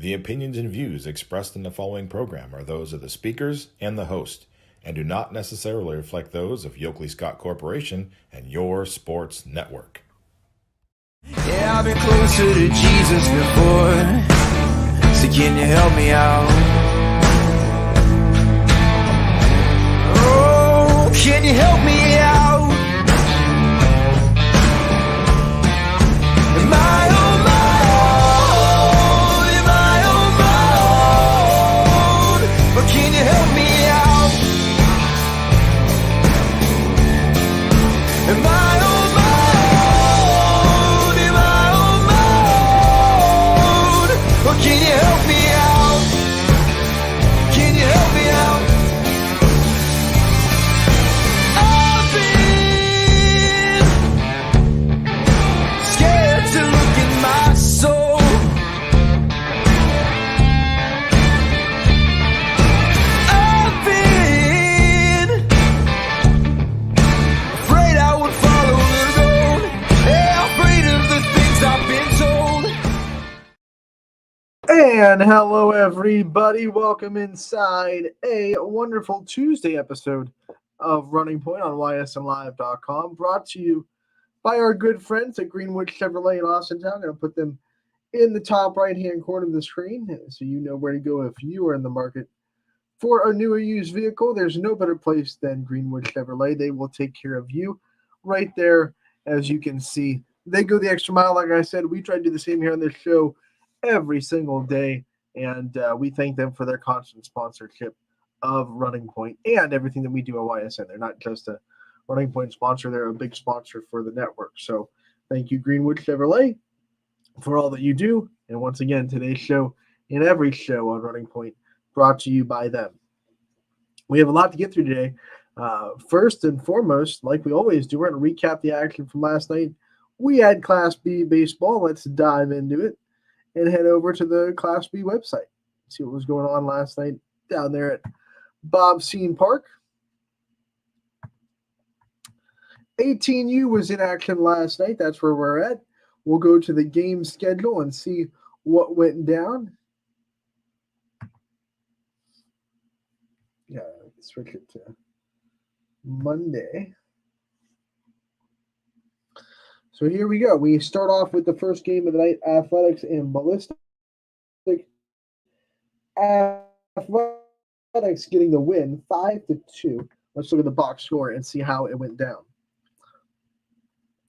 The opinions and views expressed in the following program are those of the speakers and the host, and do not necessarily reflect those of Yoakley Scott Corporation and your sports network. Yeah, I've been closer to Jesus before, so can you help me out? Oh, can you help me out? Am I on my own? Am I on my own? But can you help me out? Am I on my own? Am I on my own? Or can you help me out? Can you help me out? I've been scared to look in my soul. I've been afraid I would follow the road. Yeah, afraid of the things I've been told. And hello, everybody. Welcome inside a wonderful Tuesday episode of Running Point on ysnlive.com, brought to you by our good friends at Greenwood Chevrolet in Austintown. I'm going to put them in the top right-hand corner of the screen so you know where to go if you are in the market for a new or used vehicle. There's no better place than Greenwood Chevrolet. They will take care of you right there, as you can see. They go the extra mile. Like I said, we try to do the same here on this show every single day, and we thank them for their constant sponsorship of Running Point and everything that we do at YSN. They're not just a Running Point sponsor, they're a big sponsor for the network. So thank you, Greenwood Chevrolet, for all that you do. And once again, today's show and every show on Running Point brought to you by them. We have a lot to get through today. First and foremost, like we always do, we're going to recap the action from last night. We had Class B baseball. Let's dive into it and head over to the Class B website. See what was going on last night down there at Bob Scene Park. 18U was in action last night. That's where we're at. We'll go to the game schedule and see what went down. Yeah, switch it to Monday. So here we go. We start off with the first game of the night, Athletics and Ballistic. Athletics getting the win, 5-2. Let's look at the box score and see how it went down.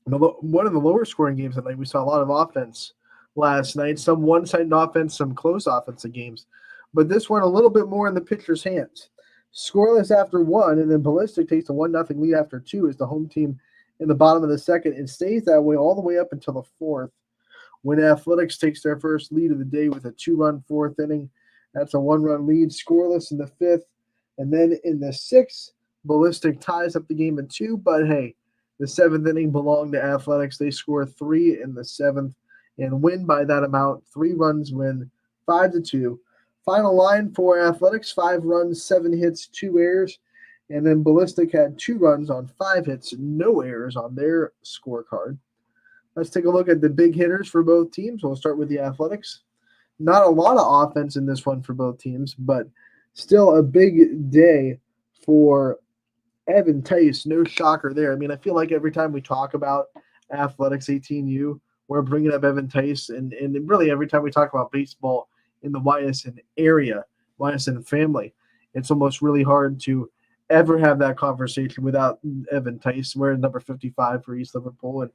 One of the lower scoring games of the night, we saw a lot of offense last night. Some one-sided offense, some close offensive games. But this one a little bit more in the pitcher's hands. Scoreless after one, and then Ballistic takes a 1-0 lead after two as the home team in the bottom of the second. It stays that way all the way up until the fourth, when Athletics takes their first lead of the day with a 2-run fourth inning. That's a 1-run lead, scoreless in the fifth. And then in the sixth, Ballistic ties up the game at 2. But hey, the seventh inning belonged to Athletics. They score 3 in the seventh and win by that amount. 3 runs win, 5-2. Final line for Athletics, 5 runs, 7 hits, 2 errors. And then Ballistic had 2 runs on 5 hits, no errors on their scorecard. Let's take a look at the big hitters for both teams. We'll start with the Athletics. Not a lot of offense in this one for both teams, but still a big day for Evan Tice. No shocker there. I mean, I feel like every time we talk about Athletics 18U, we're bringing up Evan Tice. And really every time we talk about baseball in the YSN area, YSN family, it's almost really hard to ever have that conversation without Evan Tice. We're number 55 for East Liverpool. And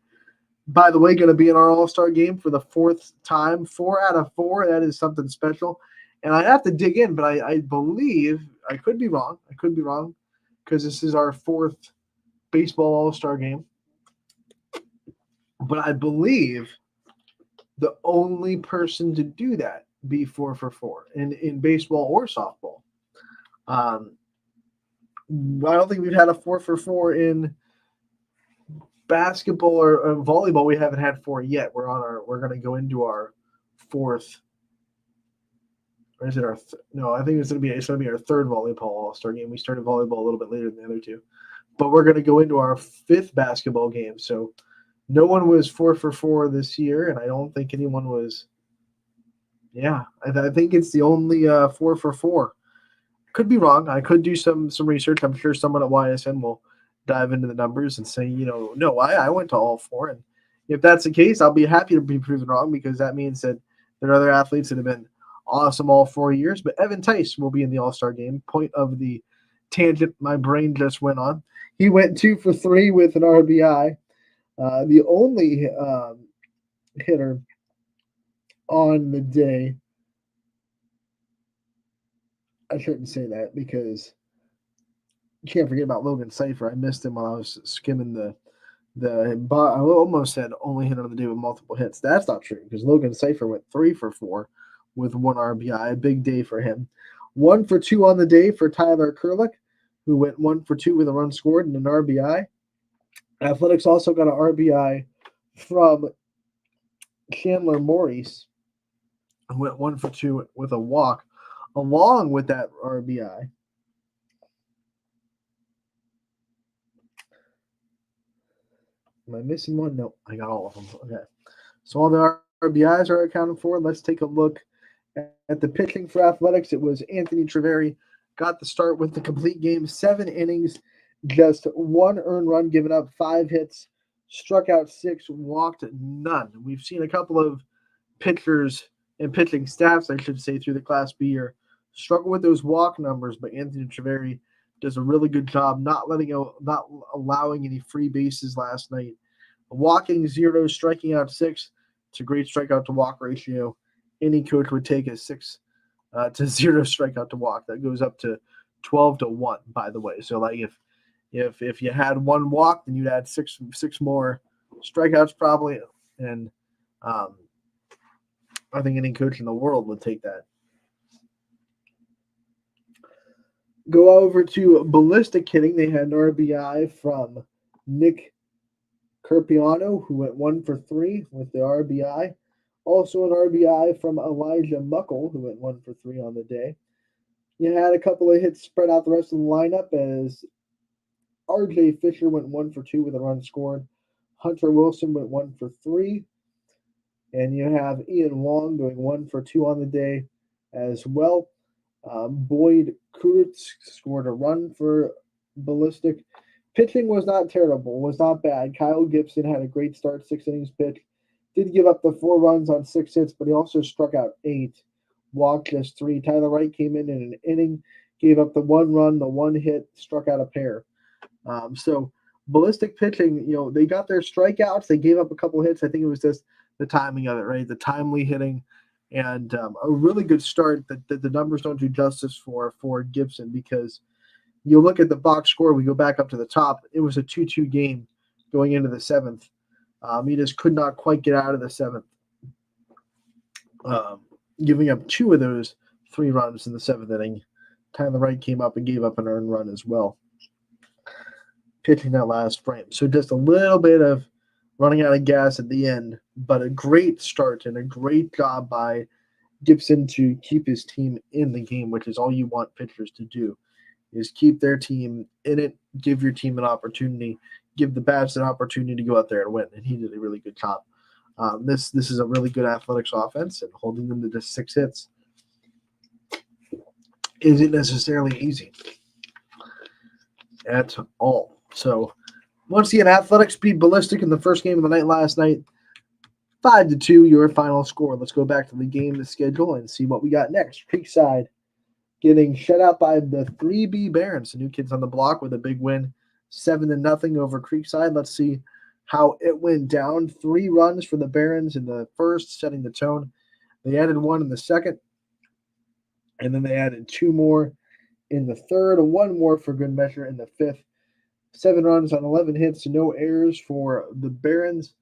by the way, going to be in our All-Star game for the 4th time, 4 out of 4. That is something special. And I have to dig in, but I believe, I could be wrong, because this is our 4th baseball All-Star game. But I believe the only person to do that be 4 for 4 in baseball or softball. I don't think we've had a 4 for 4 in basketball or volleyball. We haven't had 4 yet. We're going to go into our 4th. Or is it our? No, I think it's going to be our 3rd volleyball All-Star game. We started volleyball a little bit later than the other 2, but we're going to go into our 5th basketball game. So no one was 4 for 4 this year, and I don't think anyone was Yeah, I think it's the only 4 for 4. Could be wrong. I could do some research. I'm sure someone at YSN will dive into the numbers and say, no, I went to all 4. And if that's the case, I'll be happy to be proven wrong, because that means that there are other athletes that have been awesome all 4 years. But Evan Tice will be in the All-Star game. Point of the tangent my brain just went on. He went 2 for 3 with an RBI. The only hitter on the day. I shouldn't say that, because you can't forget about Logan Cipher. I missed him while I was skimming I almost said only hit on the day with multiple hits. That's not true, because Logan Cipher went 3 for 4 with 1 RBI. A big day for him. 1 for 2 on the day for Tyler Kurlick, who went 1 for 2 with a run scored and an RBI. Athletics also got an RBI from Chandler Maurice, who went 1 for 2 with a walk, along with that RBI. Am I missing one? No, I got all of them. Okay. So all the RBIs are accounted for. Let's take a look at the pitching for Athletics. It was Anthony Treveri got the start with the complete game, 7 innings, just 1 earned run given up, 5 hits, struck out 6, walked none. We've seen a couple of pitchers and pitching staffs, I should say, through the Class B year struggle with those walk numbers, but Anthony Treveri does a really good job not allowing any free bases last night. Walking 0, striking out 6. It's a great strikeout to walk ratio. Any coach would take a 6 to 0 strikeout to walk. That goes up to 12 to 1, by the way. So like if you had 1 walk, then you'd add six more strikeouts probably, and I think any coach in the world would take that. Go over to ballistic hitting. They had an RBI from Nick Carpiano, who went 1 for 3 with the RBI. Also an RBI from Elijah Muckle, who went 1 for 3 on the day. You had a couple of hits spread out the rest of the lineup, as RJ Fisher went 1 for 2 with a run scored. Hunter Wilson went 1 for 3. And you have Ian Wong going 1 for 2 on the day as well. Boyd Kuritz scored a run for ballistic. Pitching was not terrible, was not bad. Kyle Gibson had a great start, 6 innings pitched. Did give up the 4 runs on 6 hits, but he also struck out 8, walked just 3. Tyler Wright came in an inning, gave up the 1 run, the 1 hit, struck out a pair. So ballistic pitching, they got their strikeouts. They gave up a couple hits. I think it was just the timing of it, right? The timely hitting, and a really good start that the numbers don't do justice for Gibson, because you look at the box score, we go back up to the top, it was a 2-2 game going into the 7th. He just could not quite get out of the 7th, giving up 2 of those 3 runs in the 7th inning. Tyler Wright came up and gave up an earned run as well, pitching that last frame. So just a little bit of running out of gas at the end, but a great start and a great job by Gibson to keep his team in the game, which is all you want pitchers to do, is keep their team in it, give your team an opportunity, give the bats an opportunity to go out there and win. And he did a really good job. This is a really good Athletics offense, and holding them to just 6 hits isn't necessarily easy at all. So once again, Athletics beat Ballistic in the first game of the night last night, 5-2, your final score. Let's go back to the game schedule and see what we got next. Creekside getting shut out by the 3B Barons, the new kids on the block, with a big win, 7-0 over Creekside. Let's see how it went down. 3 runs for the Barons in the first, setting the tone. They added 1 in the second, and then they added 2 more in the third, 1 more for good measure in the fifth. 7 runs on 11 hits, no errors for the Barons.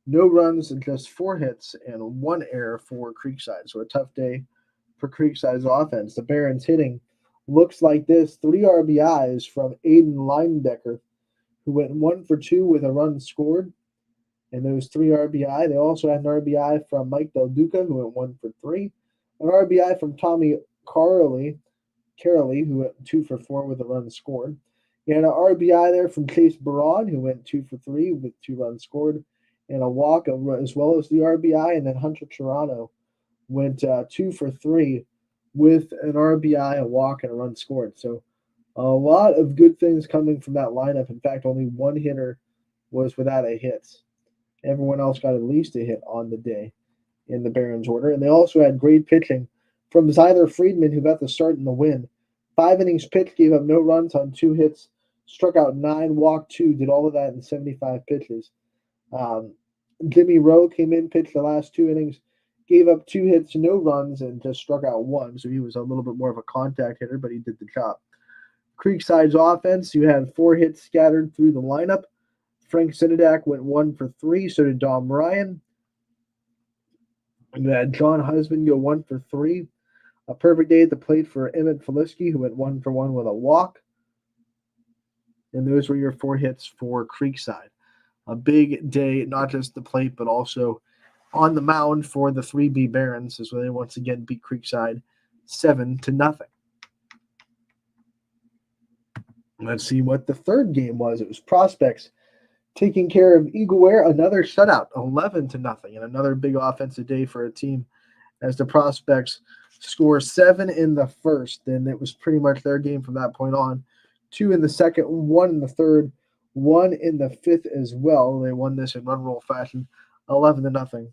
No runs and just 4 hits and 1 error for Creekside. So a tough day for Creekside's offense. The Barons hitting looks like this. 3 RBIs from Aiden Linedecker, who went 1 for 2 with a run scored. And those 3 RBI. They also had an RBI from Mike Del Duca, who went 1 for 3. An RBI from Tommy Caroly, who went 2 for 4 with a run scored. You had an RBI there from Chase Baron, who went 2 for 3 with 2 runs scored, and a walk as well as the RBI. And then Hunter Toronto went 2 for 3 with an RBI, a walk, and a run scored. So a lot of good things coming from that lineup. In fact, only one hitter was without a hit. Everyone else got at least a hit on the day in the Barons order. And they also had great pitching from Zyler Friedman, who got the start in the win. 5 innings pitched, gave up no runs on 2 hits, struck out 9, walked 2, did all of that in 75 pitches. Jimmy Rowe came in, pitched the last 2 innings, gave up 2 hits, no runs, and just struck out 1. So he was a little bit more of a contact hitter, but he did the job. Creekside's offense, you had 4 hits scattered through the lineup. Frank Sinadak went 1 for 3, so did Dom Ryan. You had John Husband go 1 for 3. A perfect day at the plate for Emmett Feliski, who went 1 for 1 with a walk. And those were your 4 hits for Creekside. A big day, not just the plate, but also on the mound for the 3B Barons, as they once again beat Creekside 7-0. Let's see what the third game was. It was Prospects taking care of Eagleware, another shutout, 11-0, and another big offensive day for a team as the Prospects score 7 in the first, and it was pretty much their game from that point on. 2 in the second, 1 in the third, 1 in the fifth as well. They won this in run roll fashion, 11-0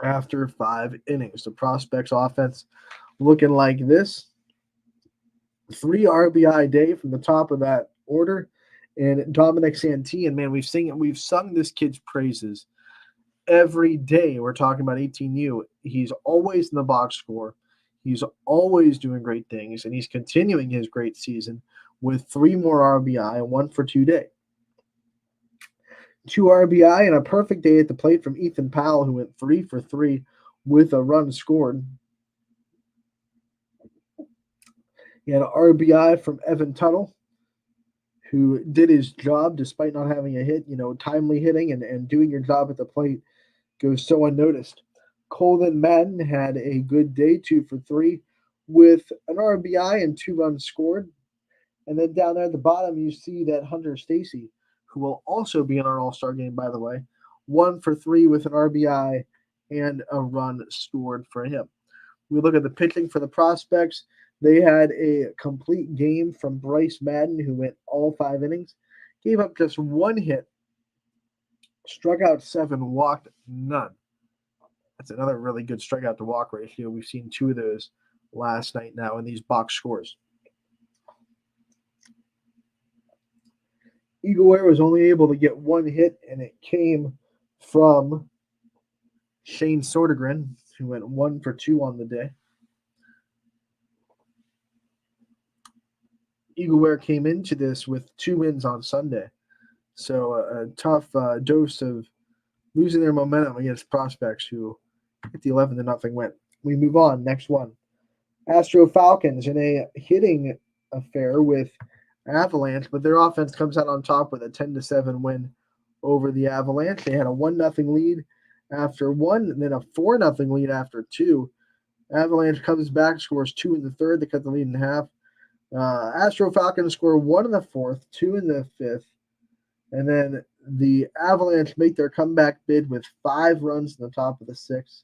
after 5 innings. The Prospects offense looking like this. 3 RBI day from the top of that order. And Dominic Santee, and man, we've sung this kid's praises every day. We're talking about 18U. He's always in the box score. He's always doing great things, and he's continuing his great season with 3 more RBI and 1 for 2 day. 2 RBI and a perfect day at the plate from Ethan Powell, who went 3 for 3 with a run scored. He had an RBI from Evan Tuttle, who did his job despite not having a hit. Timely hitting and doing your job at the plate goes so unnoticed. Colvin Madden had a good day, 2 for 3 with an RBI and 2 runs scored. And then down there at the bottom, you see that Hunter Stacy, who will also be in our All-Star game, by the way, 1 for 3 with an RBI and a run scored for him. We look at the pitching for the Prospects. They had a complete game from Bryce Madden, who went all 5 innings, gave up just 1 hit, struck out 7, walked none. That's another really good strikeout to walk ratio. We've seen 2 of those last night now in these box scores. Eagleware was only able to get 1 hit, and it came from Shane Sodergren, who went 1 for 2 on the day. Eagleware came into this with 2 wins on Sunday. So a tough dose of losing their momentum against Prospects, who hit the 11-0 win. We move on. Next one. Astro Falcons in a hitting affair with Avalanche, but their offense comes out on top with a 10-7 win over the Avalanche. They had a 1-0 lead after 1, and then a 4-0 lead after 2. Avalanche comes back, scores 2 in the third. They cut the lead in half. Astro Falcons score 1 in the fourth, 2 in the fifth, and then the Avalanche make their comeback bid with 5 runs in the top of the 6th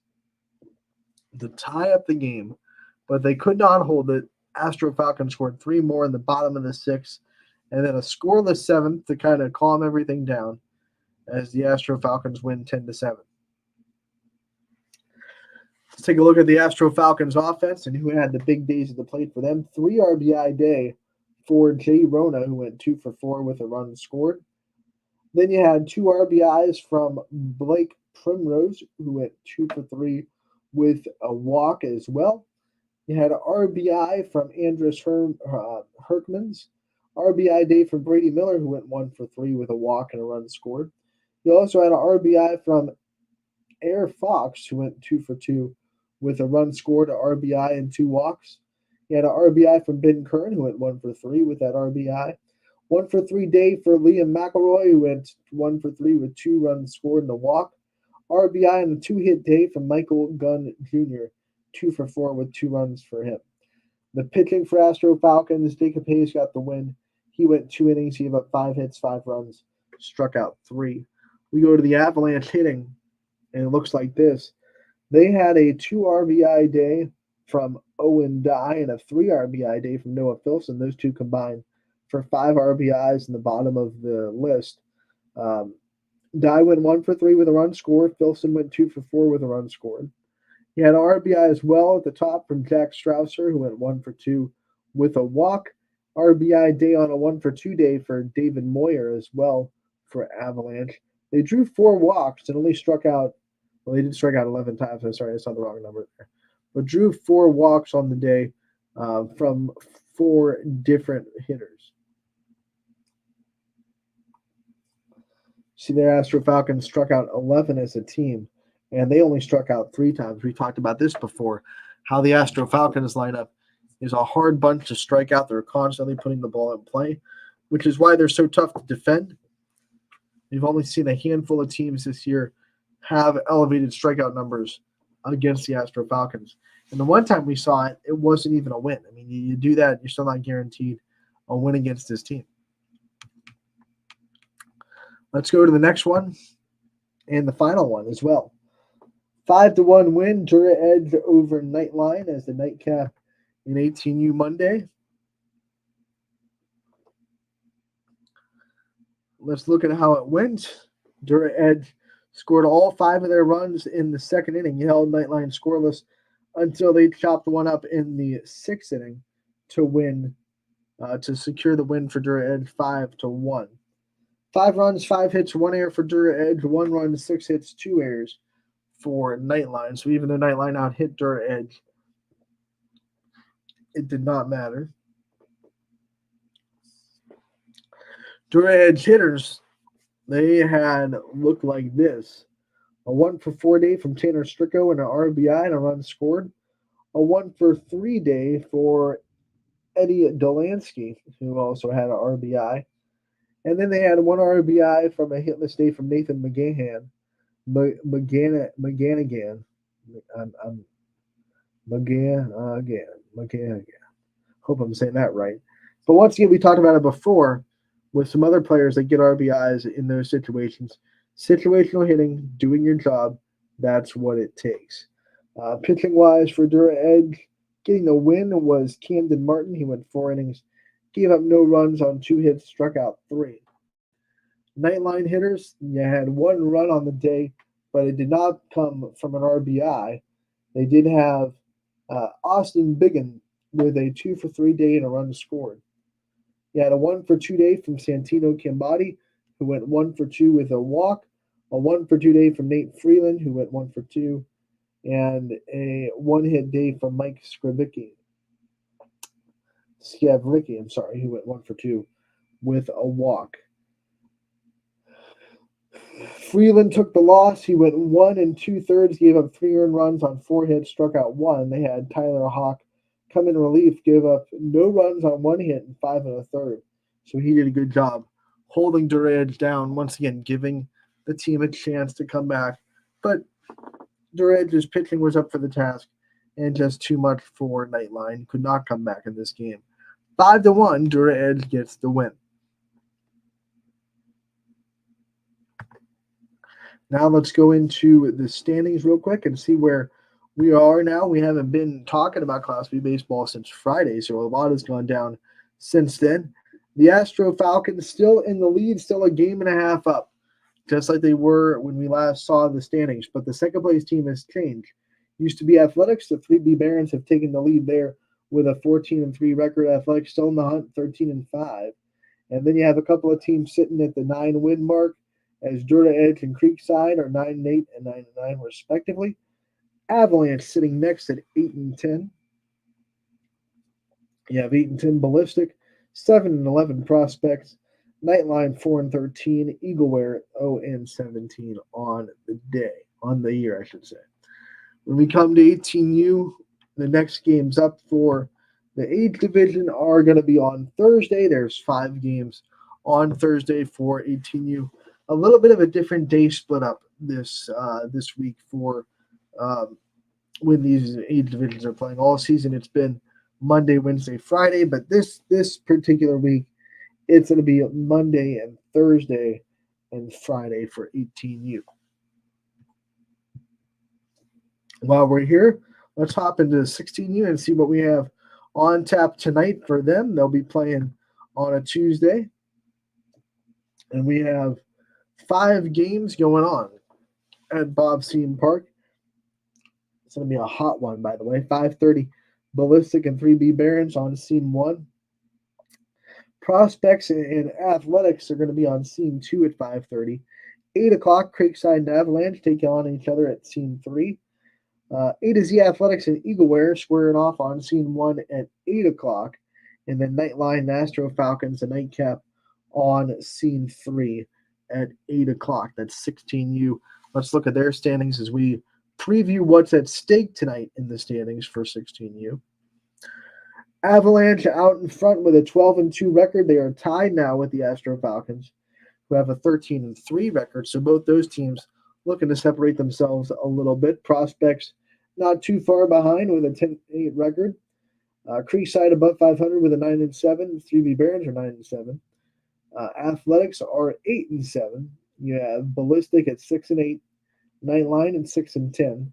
to tie up the game, but they could not hold it. Astro Falcons scored 3 more in the bottom of the 6th, and then a scoreless 7th to kind of calm everything down as the Astro Falcons win 10-7. Let's take a look at the Astro Falcons offense and who had the big days at the plate for them. 3 RBI day for Jay Rona, who went 2 for 4 with a run scored. Then you had 2 RBIs from Blake Primrose, who went 2 for 3 with a walk as well. You had an RBI from Andres Herkmans. RBI day from Brady Miller, who went 1 for 3 with a walk and a run scored. You also had an RBI from Air Fox, who went 2 for 2 with a run scored, an RBI and 2 walks. You had an RBI from Ben Kern, who went 1 for 3 with that RBI. 1 for 3 day for Liam McElroy, who went 1 for 3 with 2 runs scored and a walk. RBI and a 2-hit day from Michael Gunn Jr., 2 for 4 with 2 runs for him. The pitching for Astro Falcons, Jacob Hayes got the win. He went 2 innings, he gave up 5 hits, 5 runs, struck out 3. We go to the Avalanche hitting, and it looks like this. They had a 2 RBI day from Owen Dye and a 3 RBI day from Noah Filson. Those two combined for 5 RBIs in the bottom of the list. Um, Dye went 1 for 3 with a run scored. Filson went 2 for 4 with a run scored. He had an RBI as well at the top from Jack Strausser, who went 1 for 2 with a walk. RBI day on a 1 for 2 day for David Moyer as well for Avalanche. They drew 4 walks and only struck out, well, they did strike out 11 times. I'm sorry, I saw the wrong number there. But drew 4 walks on the day from 4 different hitters. See, their Astro Falcons struck out 11 as a team, and they only struck out 3 times. We talked about this before, how the Astro Falcons lineup is a hard bunch to strike out. They're constantly putting the ball in play, which is why they're so tough to defend. We've only seen a handful of teams this year have elevated strikeout numbers against the Astro Falcons. And the one time we saw it, it wasn't even a win. I mean, you do that, you're still not guaranteed a win against this team. Let's go to the next one and the final one as well. 5-1 win, Dura Edge over Nightline as the nightcap in 18U Monday. Let's look at how it went. Dura Edge scored all 5 of their runs in the second inning. He held Nightline scoreless until they chopped one up in the 6th inning to win, to secure the win for Dura Edge 5-1. 5 runs, 5 hits, 1 error for Dura Edge, 1 run, 6 hits, 2 errors for Nightline. So even though Nightline out hit Dura Edge, it did not matter. Dura Edge hitters, they had looked like this. A 1 for 4 day from Tanner Stricko and an RBI and a run scored. A 1 for 3 day for Eddie Dolansky, who also had an RBI. And then they had 1 RBI from a hitless day from Nathan McGanahan. McGanagan. Hope I'm saying that right. But once again, we talked about it before with some other players that get RBIs in those situations. Situational hitting, doing your job, that's what it takes. Pitching-wise for Dura Edge, getting the win was Camden Martin. He went 4 innings, gave up no runs on 2 hits, struck out 3. Nightline hitters, you had 1 run on the day, but it did not come from an RBI. They did have Austin Biggin with a 2 for 3 day and a run scored. You had a 1 for 2 day from Santino Cambati, who went 1 for 2 with a walk. A 1 for 2 day from Nate Freeland, who went 1 for 2. And a 1-hit day from Mike Schiavicki, who went 1 for 2 with a walk. Freeland took the loss. He went 1 2/3, gave up 3 earned runs on 4 hits, struck out 1. They had Tyler Hawk come in relief, gave up no runs on 1 hit and 5 1/3. So he did a good job holding Dura Edge down, once again giving the team a chance to come back. But Dura Edge's pitching was up for the task, and just too much for Nightline. Could not come back in this game. 5-1, Dura Edge gets the win. Now let's go into the standings real quick and see where we are now. We haven't been talking about Class B baseball since Friday, so a lot has gone down since then. The Astro Falcons still in the lead, still a game and a half up, just like they were when we last saw the standings. But the second place team has changed. Used to be Athletics. The 3B Barons have taken the lead there with a 14-3 record. Athletics still in the hunt, 13-5. And then you have a couple of teams sitting at the 9-win mark, as Dura Edge and Creekside are 9-8 and 9-9 respectively. Avalanche sitting next at 8-10. You have 8-10 Ballistic, 7-11 Prospects, Nightline 4-13, Eagleware 0-17 on the year, I should say. When we come to 18U, the next games up for the age division are going to be on Thursday. There's 5 games on Thursday for 18U. A little bit of a different day split up this week for when these age divisions are playing. All season it's been Monday, Wednesday, Friday, but this particular week it's going to be Monday and Thursday and Friday for 18U. While we're here, let's hop into 16U and see what we have on tap tonight for them. They'll be playing on a Tuesday. And we have 5 games going on at Bob Seton Park. It's going to be a hot one, by the way. 5:30 Ballistic and 3B Barons on Scene 1. Prospects and Athletics are going to be on Scene 2 at 5:30. 8 o'clock, Creekside and Avalanche take on each other at Scene 3. A to Z Athletics and Eagleware squaring off on Scene 1 at 8 o'clock. And then Nightline, Astro Falcons, and Nightcap on Scene 3 at 8 o'clock. That's 16U. Let's look at their standings as we preview what's at stake tonight in the standings for 16U. Avalanche out in front with a 12-2 record. They are tied now with the Astro Falcons, who have a 13-3 record. So both those teams looking to separate themselves a little bit. Prospects not too far behind with a 10-8 record. Creekside above 500 with a 9-7. 3B Barons are 9-7. Athletics are 8-7. You have Ballistic at 6-8. Nightline and 6-10.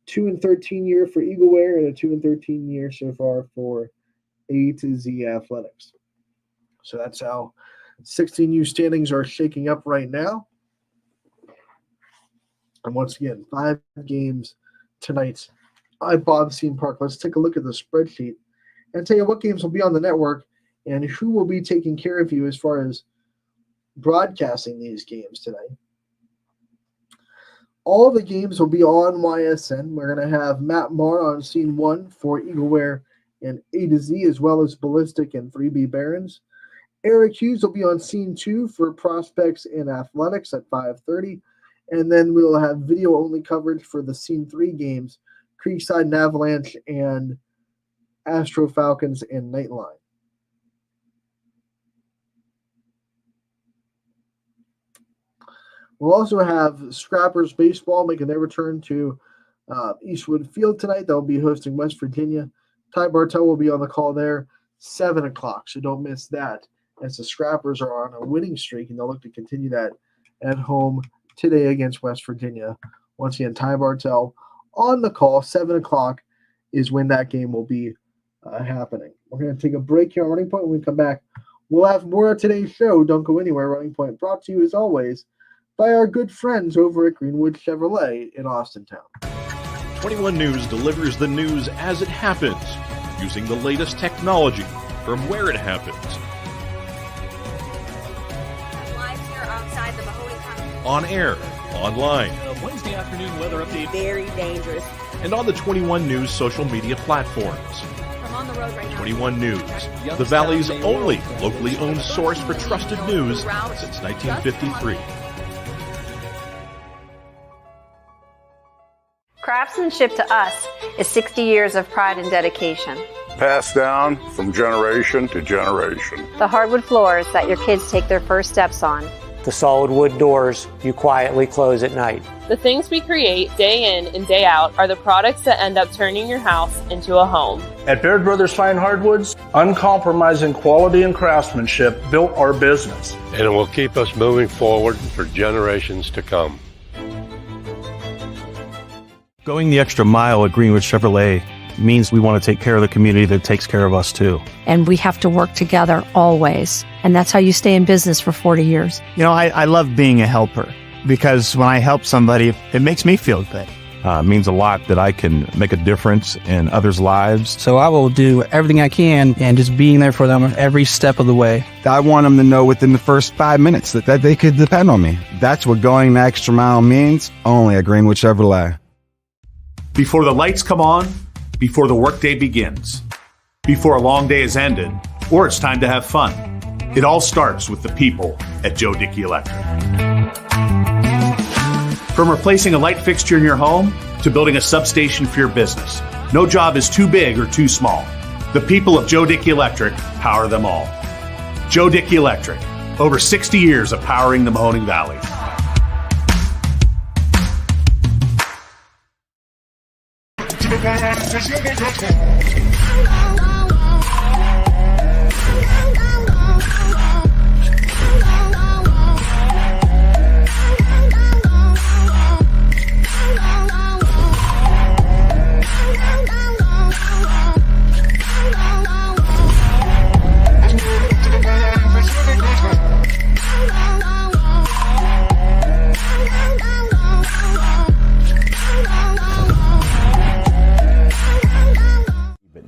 2-13 year for Eagleware and a 2-13 year so far for A to Z Athletics. So that's how 16U standings are shaking up right now. And once again, 5 games tonight at Bob Seton Park. Let's take a look at the spreadsheet and tell you what games will be on the network and who will be taking care of you as far as broadcasting these games tonight. All the games will be on YSN. We're going to have Matt Marr on Scene 1 for Eagleware and A to Z, as well as Ballistic and 3B Barons. Eric Hughes will be on Scene 2 for Prospects and Athletics at 5:30. And then we'll have video-only coverage for the Scene 3 games, Creekside and Avalanche and Astro Falcons and Nightline. We'll also have Scrappers Baseball making their return to Eastwood Field tonight. They'll be hosting West Virginia. Ty Bartell will be on the call there, 7 o'clock, so don't miss that, as the Scrappers are on a winning streak, and they'll look to continue that at home today against West Virginia. Once again, Ty Bartell on the call, 7 o'clock is when that game will be happening. We're going to take a break here on Running Point. When we come back, we'll have more of today's show. Don't go anywhere. Running Point brought to you, as always, by our good friends over at Greenwood Chevrolet in Austintown. 21 News delivers the news as it happens, using the latest technology from where it happens. Live here outside the Mahoney County. On air, online, Wednesday afternoon weather update. Very dangerous. and on the 21 News social media platforms. I'm on the road right now. 21 News, the Valley's only locally owned source for trusted news since 1953. Craftsmanship to us is 60 years of pride and dedication. Passed down from generation to generation. The hardwood floors that your kids take their first steps on. The solid wood doors you quietly close at night. The things we create day in and day out are the products that end up turning your house into a home. At Baird Brothers Fine Hardwoods, uncompromising quality and craftsmanship built our business. And it will keep us moving forward for generations to come. Going the extra mile at Greenwood Chevrolet means we want to take care of the community that takes care of us too. And we have to work together always. And that's how you stay in business for 40 years. You know, I love being a helper because when I help somebody, it makes me feel good. It means a lot that I can make a difference in others' lives. So I will do everything I can and just being there for them every step of the way. I want them to know within the first 5 minutes that they could depend on me. That's what going the extra mile means, only at Greenwood Chevrolet. Before the lights come on, before the workday begins, before a long day is ended, or it's time to have fun, it all starts with the people at Joe Dickey Electric. From replacing a light fixture in your home to building a substation for your business, no job is too big or too small. The people of Joe Dickey Electric power them all. Joe Dickey Electric, over 60 years of powering the Mahoning Valley.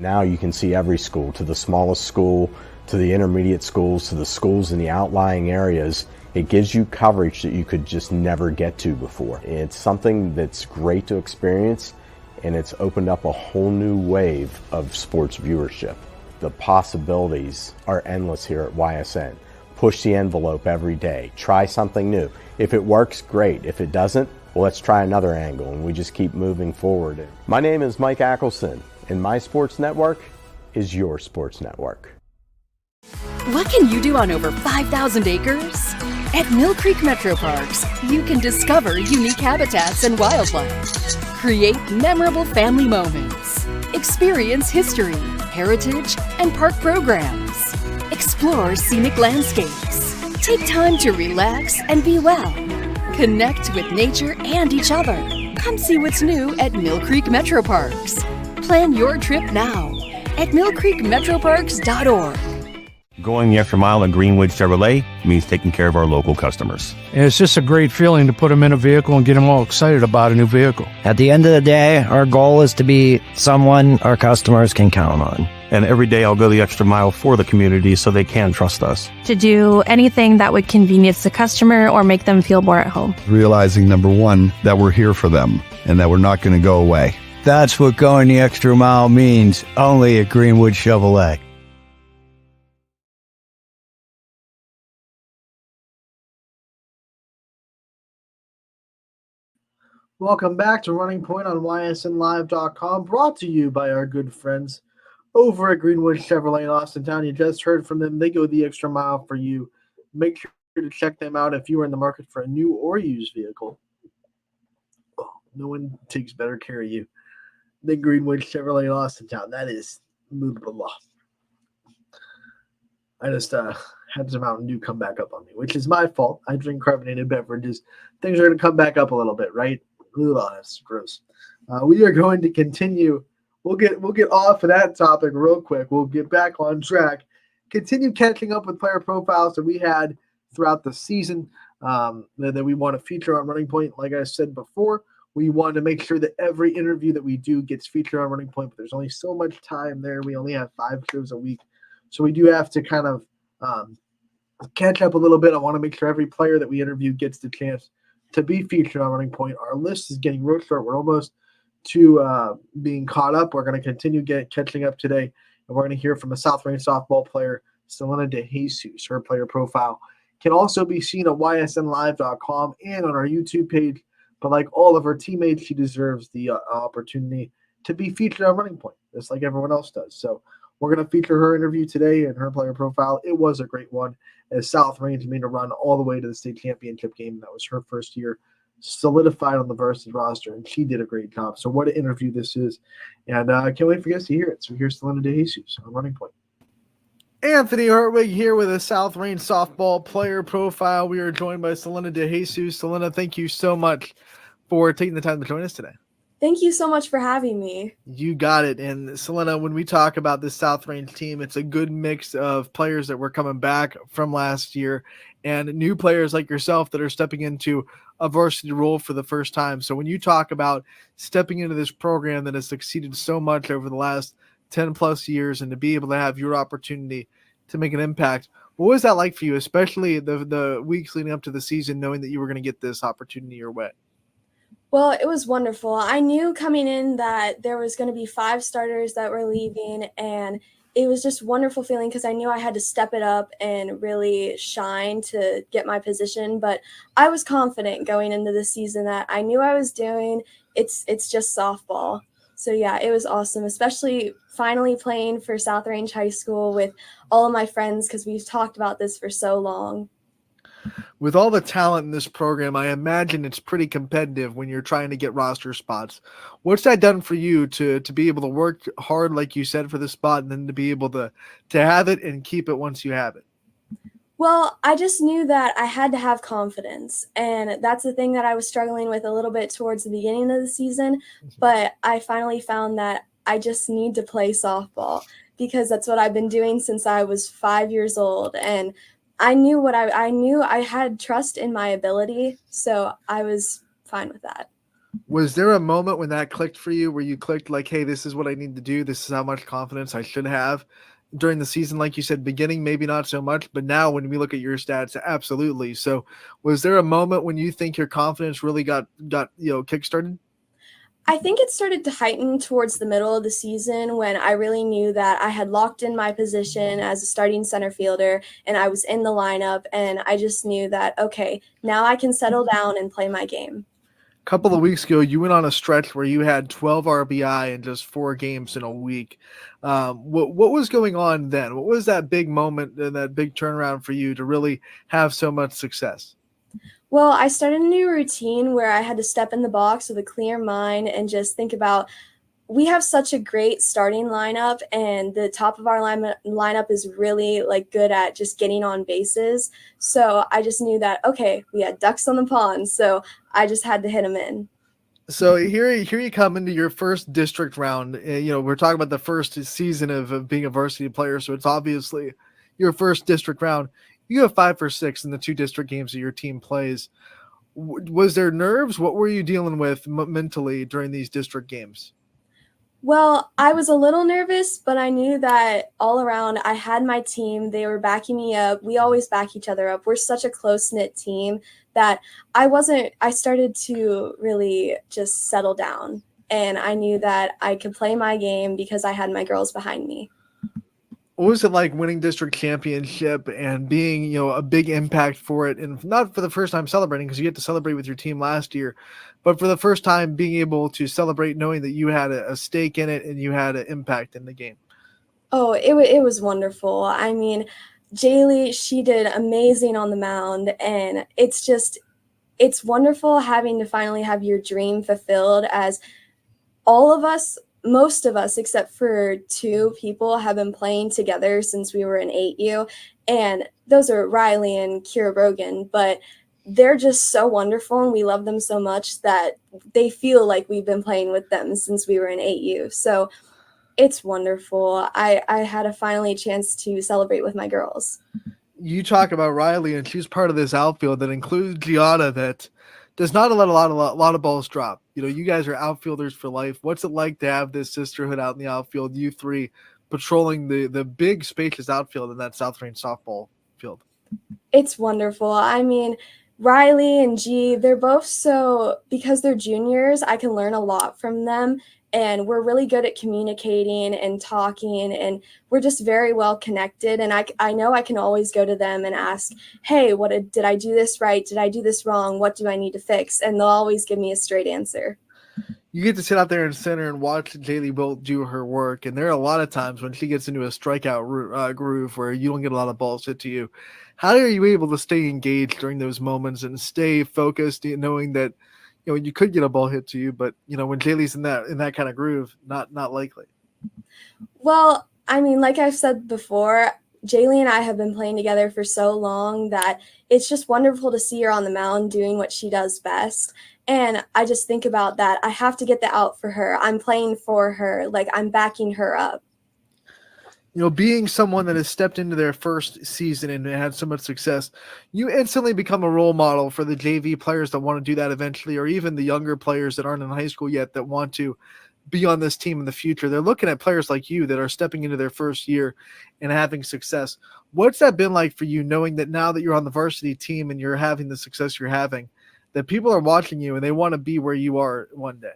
Now you can see every school, to the smallest school, to the intermediate schools, to the schools in the outlying areas. It gives you coverage that you could just never get to before. It's something that's great to experience, and it's opened up a whole new wave of sports viewership. The possibilities are endless here at YSN. Push the envelope every day. Try something new. If it works, great. If it doesn't, well, let's try another angle, and we just keep moving forward. My name is Mike Ackelson, and my sports network is your sports network. What can you do on over 5,000 acres? At Mill Creek Metro Parks, you can discover unique habitats and wildlife, create memorable family moments, experience history, heritage, and park programs, explore scenic landscapes, take time to relax and be well, connect with nature and each other. Come see what's new at Mill Creek Metro Parks. Plan your trip now at millcreekmetroparks.org. Going the extra mile at Greenwood Chevrolet means taking care of our local customers. And it's just a great feeling to put them in a vehicle and get them all excited about a new vehicle. At the end of the day, our goal is to be someone our customers can count on. And every day I'll go the extra mile for the community so they can trust us. To do anything that would convenience the customer or make them feel more at home. Realizing, number one, that we're here for them and that we're not going to go away. That's what going the extra mile means, only at Greenwood Chevrolet. Welcome back to Running Point on ysnlive.com, brought to you by our good friends over at Greenwood Chevrolet in Austintown. You just heard from them. They go the extra mile for you. Make sure to check them out if you are in the market for a new or used vehicle. Oh, no one takes better care of you than Greenwood Chevrolet in Austintown. That is blah. I just had some Mountain Dew come back up on me, which is my fault. I drink carbonated beverages. Things are going to come back up a little bit, right? Ugh, that's gross. We are going to continue. We'll get off of that topic real quick. We'll get back on track. Continue catching up with player profiles that we had throughout the season that we want to feature on Running Point. Like I said before, we want to make sure that every interview that we do gets featured on Running Point, but there's only so much time there. We only have 5 shows a week. So we do have to kind of catch up a little bit. I want to make sure every player that we interview gets the chance to be featured on Running Point. Our list is getting real short. We're almost to being caught up. We're going to continue catching up today, and we're going to hear from a South Range softball player, Selena DeJesus. Her player profile can also be seen at ysnlive.com and on our YouTube page. But like all of her teammates, she deserves the opportunity to be featured on Running Point, just like everyone else does. So we're going to feature her interview today and her player profile. It was a great one, as South Range made a run all the way to the state championship game. That was her first year solidified on the varsity roster, and she did a great job. So what an interview this is, and I can't wait for you guys to hear it. So here's Selena DeJesus on Running Point. Anthony Hartwig here with a South Range softball player profile. We are joined by Selena DeJesus. Selena, thank you so much for taking the time to join us today. Thank you so much for having me. You got it. And Selena, when we talk about this South Range team, it's a good mix of players that were coming back from last year and new players like yourself that are stepping into a varsity role for the first time. So when you talk about stepping into this program that has succeeded so much over the last 10 plus years and to be able to have your opportunity to make an impact, what was that like for you, especially the weeks leading up to the season, knowing that you were going to get this opportunity your way? Well, it was wonderful. I knew coming in that there was going to be 5 starters that were leaving, and it was just a wonderful feeling because I knew I had to step it up and really shine to get my position. But I was confident going into the season that I knew I was doing. It's just softball. So, yeah, it was awesome, especially finally playing for South Range High School with all of my friends because we've talked about this for so long. With all the talent in this program, I imagine it's pretty competitive when you're trying to get roster spots. What's that done for you to be able to work hard, like you said, for the spot, and then to be able to have it and keep it once you have it? Well, I just knew that I had to have confidence, and that's the thing that I was struggling with a little bit towards the beginning of the season, but I finally found that I just need to play softball because that's what I've been doing since I was 5 years old, and I knew I knew I had trust in my ability, so I was fine with that. Was there a moment when that clicked for you, where you clicked like, hey, this is what I need to do, this is how much confidence I should have during the season? Like you said, beginning maybe not so much, but now when we look at your stats, absolutely. So was there a moment when you think your confidence really got kickstarted? I think it started to heighten towards the middle of the season when I really knew that I had locked in my position as a starting center fielder and I was in the lineup, and I just knew that, okay, now I can settle down and play my game. A couple of weeks ago, you went on a stretch where you had 12 RBI in just 4 games in a week. What was going on then? What was that big moment and that big turnaround for you to really have so much success? Well, I started a new routine where I had to step in the box with a clear mind and just think about, we have such a great starting lineup, and the top of our lineup is really like good at just getting on bases. So I just knew that, okay, we had ducks on the pond, so I just had to hit them in. So here you come into your first district round. We're talking about the first season of being a varsity player, so it's obviously your first district round. You have 5 for 6 in the 2 district games that your team plays. Was there nerves? What were you dealing with mentally during these district games? Well, I was a little nervous, but I knew that all around I had my team. They were backing me up. We always back each other up. We're such a close-knit team that I started to really just settle down. And I knew that I could play my game because I had my girls behind me. What was it like winning district championship and being, a big impact for it? And not for the first time celebrating, because you get to celebrate with your team last year, but for the first time being able to celebrate knowing that you had a stake in it and you had an impact in the game. Oh, it was wonderful. I mean, Jaylee, she did amazing on the mound, and it's wonderful having to finally have your dream fulfilled, as all of us, most of us, except for 2 people, have been playing together since we were in 8U, and those are Riley and Kira Brogan, but they're just so wonderful, and we love them so much that they feel like we've been playing with them since we were in 8U. So it's wonderful. I had a finally chance to celebrate with my girls. You talk about Riley, and she's part of this outfield that includes Gianna, that does not let a lot of balls drop. You guys are outfielders for life. What's it like to have this sisterhood out in the outfield, you 3 patrolling the big spacious outfield in that South Range softball field? It's wonderful. I mean, Riley and G, they're both because they're juniors, I can learn a lot from them. And we're really good at communicating and talking, and we're just very well connected. And I know I can always go to them and ask, hey, did I do this right? Did I do this wrong? What do I need to fix? And they'll always give me a straight answer. You get to sit out there in center and watch Jaylee Bolt do her work. And there are a lot of times when she gets into a strikeout groove where you don't get a lot of balls hit to you. How are you able to stay engaged during those moments and stay focused, knowing that you could get a ball hit to you, but when Jaylee's in that kind of groove, not likely. Well, I mean, like I've said before, Jaylee and I have been playing together for so long that it's just wonderful to see her on the mound doing what she does best. And I just think about that. I have to get the out for her. I'm playing for her. Like, I'm backing her up. Being someone that has stepped into their first season and had so much success, you instantly become a role model for the JV players that want to do that eventually, or even the younger players that aren't in high school yet that want to be on this team in the future. They're looking at players like you that are stepping into their first year and having success. What's that been like for you, knowing that now that you're on the varsity team and you're having the success you're having, that people are watching you and they want to be where you are one day?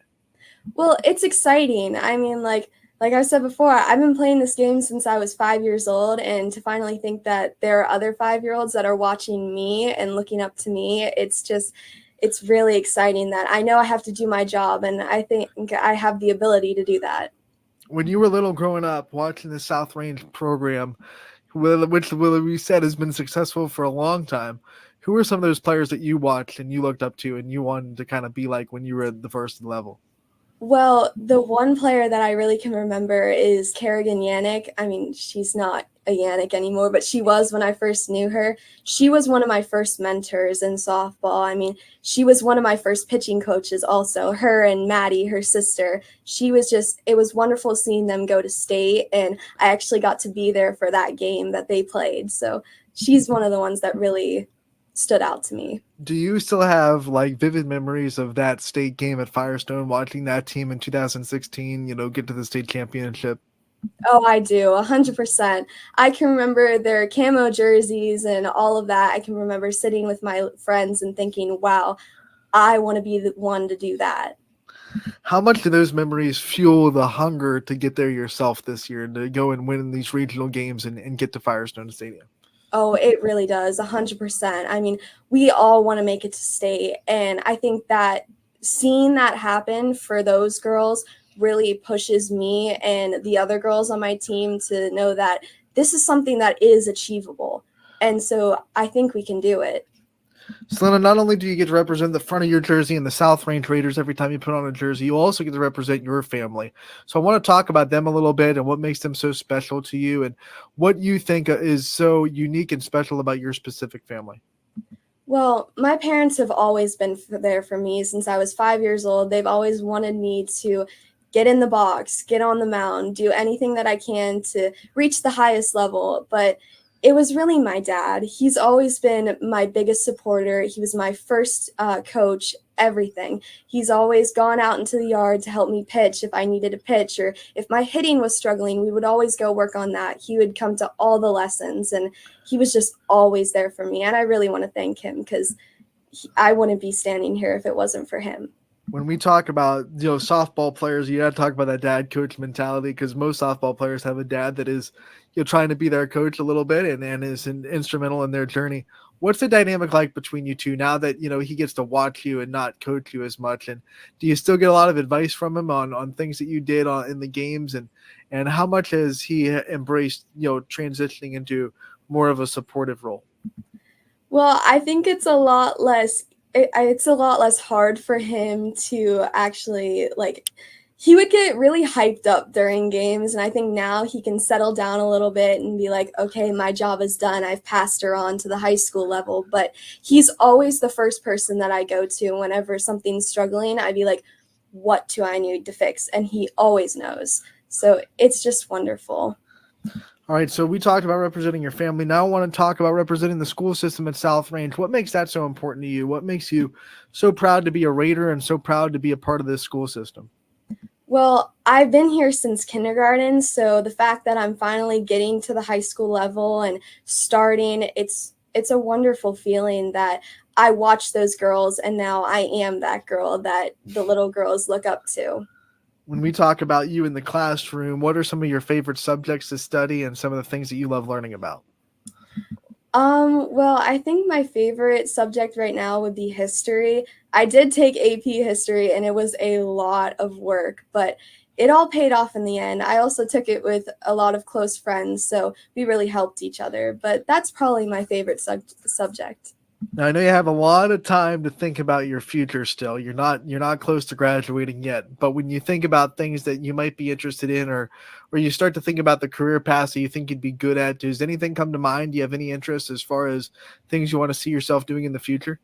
Well, it's exciting. I mean, like I said before, I've been playing this game since I was 5 years old, and to finally think that there are other 5-year-olds that are watching me and looking up to me, it's really exciting that I know I have to do my job, and I think I have the ability to do that. When you were little growing up, watching the South Range program, which we said has been successful for a long time, who were some of those players that you watched and you looked up to and you wanted to kind of be like when you were at the first level? Well, the one player that I really can remember is Kerrigan Yannick. I mean, she's not a Yannick anymore, but she was when I first knew her. She was one of my first mentors in softball. I mean, she was one of my first pitching coaches also. Her and Maddie, her sister. It was wonderful seeing them go to state, and I actually got to be there for that game that they played. So she's one of the ones that really stood out to me. Do you still have like vivid memories of that state game at Firestone, watching that team in 2016, get to the state championship? Oh, I do, 100%. I can remember their camo jerseys and all of that. I can remember sitting with my friends and thinking, wow, I want to be the one to do that. How much do those memories fuel the hunger to get there yourself this year, to go and win these regional games and get to Firestone Stadium? Oh, it really does, 100%. I mean, we all want to make it to state, and I think that seeing that happen for those girls really pushes me and the other girls on my team to know that this is something that is achievable. And so I think we can do it. Selena, not only do you get to represent the front of your jersey in the South Range Raiders every time you put on a jersey, you also get to represent your family. So I want to talk about them a little bit and what makes them so special to you and what you think is so unique and special about your specific family. Well, my parents have always been there for me since I was 5 years old. They've always wanted me to get in the box, get on the mound, do anything that I can to reach the highest level. But it was really my dad. He's always been my biggest supporter. He was my first coach, everything. He's always gone out into the yard to help me pitch if I needed a pitch, or if my hitting was struggling, we would always go work on that. He would come to all the lessons, and he was just always there for me. And I really want to thank him because I wouldn't be standing here if it wasn't for him. When we talk about softball players, you got to talk about that dad coach mentality, because most softball players have a dad that is trying to be their coach a little bit and is instrumental in their journey. What's the dynamic like between you two now that he gets to watch you and not coach you as much? And do you still get a lot of advice from him on things that you did in the games, and how much has he embraced transitioning into more of a supportive role? Well, I think it's a lot less hard for him to actually, he would get really hyped up during games, and I think now he can settle down a little bit and be like, okay, my job is done. I've passed her on to the high school level. But he's always the first person that I go to whenever something's struggling. I'd be like, what do I need to fix? And he always knows. So it's just wonderful. All right, so we talked about representing your family. Now I want to talk about representing the school system at South Range. What makes that so important to you? What makes you so proud to be a Raider and so proud to be a part of this school system? Well, I've been here since kindergarten, so the fact that I'm finally getting to the high school level and starting, it's a wonderful feeling that I watched those girls and now I am that girl that the little girls look up to. When we talk about you in the classroom, what are some of your favorite subjects to study and some of the things that you love learning about? Well, I think my favorite subject right now would be history. I did take AP history and it was a lot of work, but it all paid off in the end. I also took it with a lot of close friends, so we really helped each other, but that's probably my favorite subject. Now, I know you have a lot of time to think about your future still. You're not close to graduating yet, but when you think about things that you might be interested in, or you start to think about the career paths that you think you'd be good at, does anything come to mind? Do you have any interest as far as things you want to see yourself doing in the future?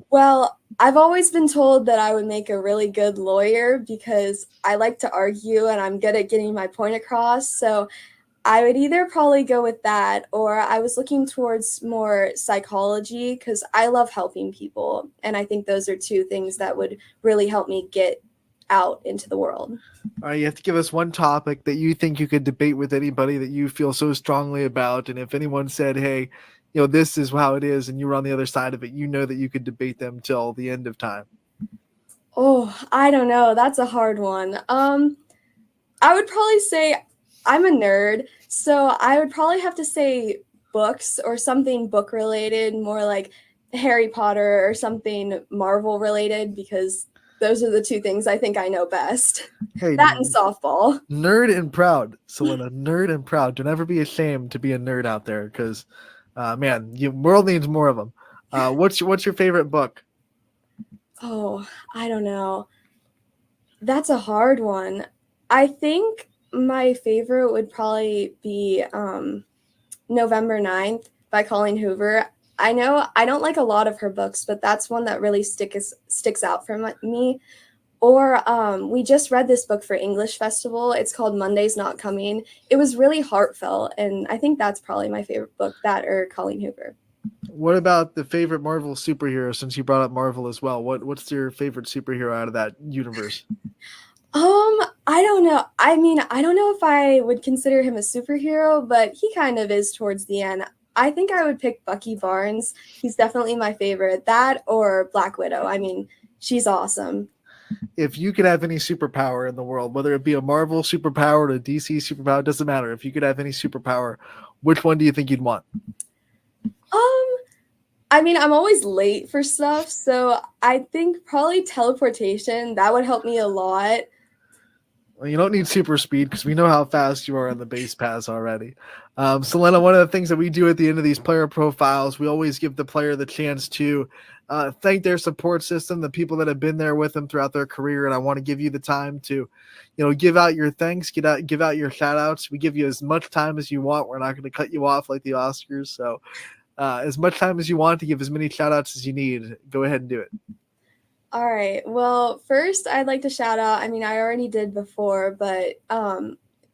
Well, I've always been told that I would make a really good lawyer because I like to argue and I'm good at getting my point across. So I would either probably go with that, or I was looking towards more psychology because I love helping people. And I think those are two things that would really help me get out into the world. All right, you have to give us one topic that you think you could debate with anybody that you feel so strongly about. And if anyone said, hey, this is how it is, and you were on the other side of it, that you could debate them till the end of time. Oh, I don't know. That's a hard one. I would probably say I'm a nerd, so I would probably have to say books or something book related, more like Harry Potter or something Marvel related, because those are the two things I think I know best. Hey, that and softball. Nerd and proud, Selena. Nerd and proud. Don't ever be ashamed to be a nerd out there, because, world needs more of them. What's your favorite book? Oh, I don't know. That's a hard one. I think my favorite would probably be November 9th by Colleen Hoover. I know I don't like a lot of her books, but that's one that really sticks out for me. Or we just read this book for English Festival. It's called Monday's Not Coming. It was really heartfelt, and I think that's probably my favorite book, that or Colleen Hoover. What about the favorite Marvel superhero? Since you brought up Marvel as well, what's your favorite superhero out of that universe? I don't know. I mean, I don't know if I would consider him a superhero, but he kind of is towards the end. I think I would pick Bucky Barnes. He's definitely my favorite. That or Black Widow. I mean, she's awesome. If you could have any superpower in the world, whether it be a Marvel superpower or a DC superpower, it doesn't matter. If you could have any superpower, which one do you think you'd want? I mean, I'm always late for stuff, so I think probably teleportation. That would help me a lot. Well, you don't need super speed because we know how fast you are on the base pass already. Selena, one of the things that we do at the end of these player profiles, we always give the player the chance to thank their support system, the people that have been there with them throughout their career. And I want to give you the time to, give out your thanks, give out your shout outs. We give you as much time as you want. We're not going to cut you off like the Oscars. So as much time as you want to give as many shout outs as you need. Go ahead and do it. All right. Well, first, I'd like to shout out, I mean, I already did before, but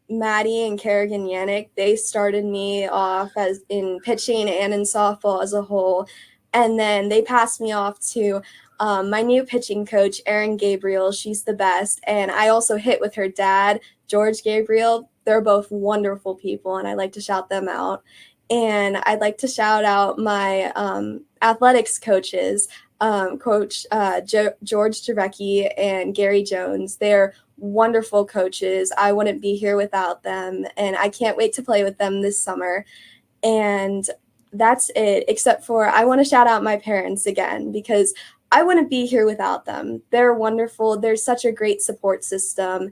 Maddie and Kerrigan Yannick, they started me off as in pitching and in softball as a whole. And then they passed me off to my new pitching coach, Erin Gabriel. She's the best. And I also hit with her dad, George Gabriel. They're both wonderful people, and I'd like to shout them out. And I'd like to shout out my athletics coaches, Coach George Jarecki and Gary Jones. They're wonderful coaches. I wouldn't be here without them, and I can't wait to play with them this summer. And that's it, except for I want to shout out my parents again because I wouldn't be here without them. They're wonderful. They're such a great support system,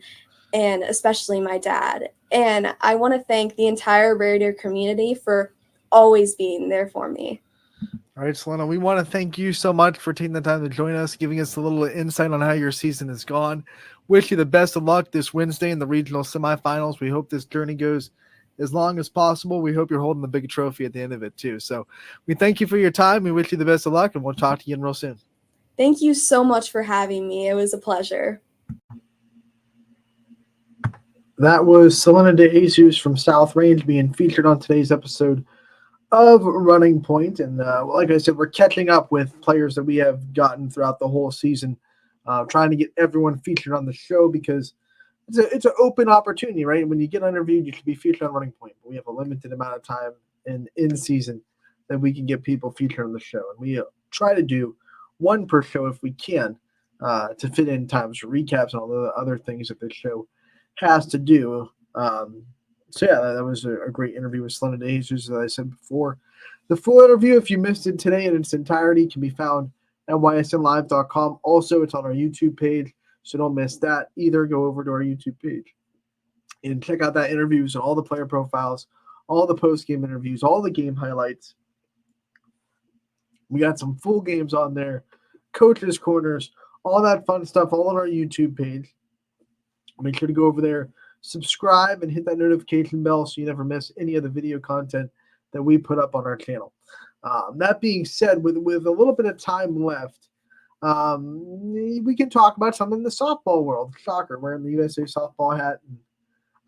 and especially my dad. And I want to thank the entire Raider community for always being there for me. All right, Selena, we want to thank you so much for taking the time to join us, giving us a little insight on how your season has gone. Wish you the best of luck this Wednesday in the regional semifinals. We hope this journey goes as long as possible. We hope you're holding the big trophy at the end of it, too. So we thank you for your time. We wish you the best of luck, and we'll talk to you again real soon. Thank you so much for having me. It was a pleasure. That was Selena De Jesus from South Range being featured on today's episode of Running Point. And like I said, we're catching up with players that we have gotten throughout the whole season, trying to get everyone featured on the show because it's an open opportunity, right? When you get interviewed, you can be featured on Running Point. But we have a limited amount of time in season that we can get people featured on the show. And we try to do one per show if we can to fit in times for recaps and all the other things that this show has to do. So yeah, that was a great interview with Selena De Jesus, as I said before. The full interview, if you missed it today in its entirety, can be found at ysnlive.com. Also, it's on our YouTube page, so don't miss that either. Go over to our YouTube page and check out that interviews and all the player profiles, all the post-game interviews, all the game highlights. We got some full games on there, coaches' corners, all that fun stuff, all on our YouTube page. Make sure to go over there, subscribe, and hit that notification bell so you never miss any of the video content that we put up on our channel. That being said, with a little bit of time left, we can talk about something in the softball world. Shocker, wearing the USA softball hat. And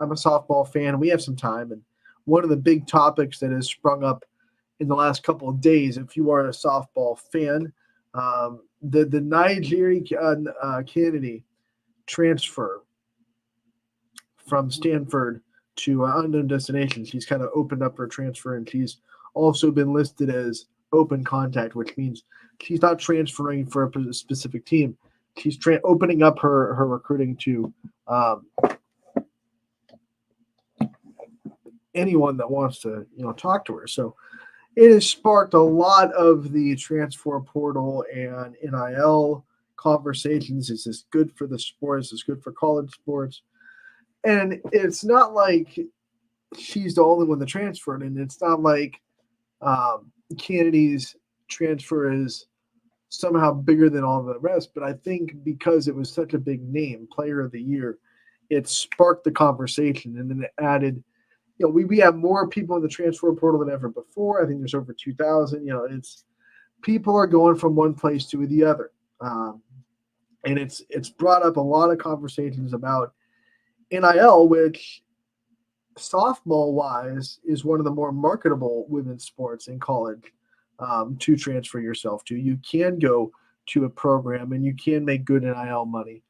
I'm a softball fan. We have some time. And one of the big topics that has sprung up in the last couple of days, if you are a softball fan, the Nigerian Kennedy transfer from Stanford to unknown destination. She's kind of opened up her transfer, and she's also been listed as open contact, which means she's not transferring for a specific team. She's opening up her recruiting to anyone that wants to talk to her. So it has sparked a lot of the transfer portal and NIL conversations. Is this good for the sports? Is this good for college sports? And it's not like she's the only one that transferred, and it's not like Kennedy's transfer is somehow bigger than all the rest. But I think because it was such a big name, Player of the Year, it sparked the conversation, and then it added. We have more people in the transfer portal than ever before. I think there's over 2,000. It's people are going from one place to the other, and it's brought up a lot of conversations about NIL, which softball-wise is one of the more marketable women's sports in college to transfer yourself to. You can go to a program and you can make good NIL money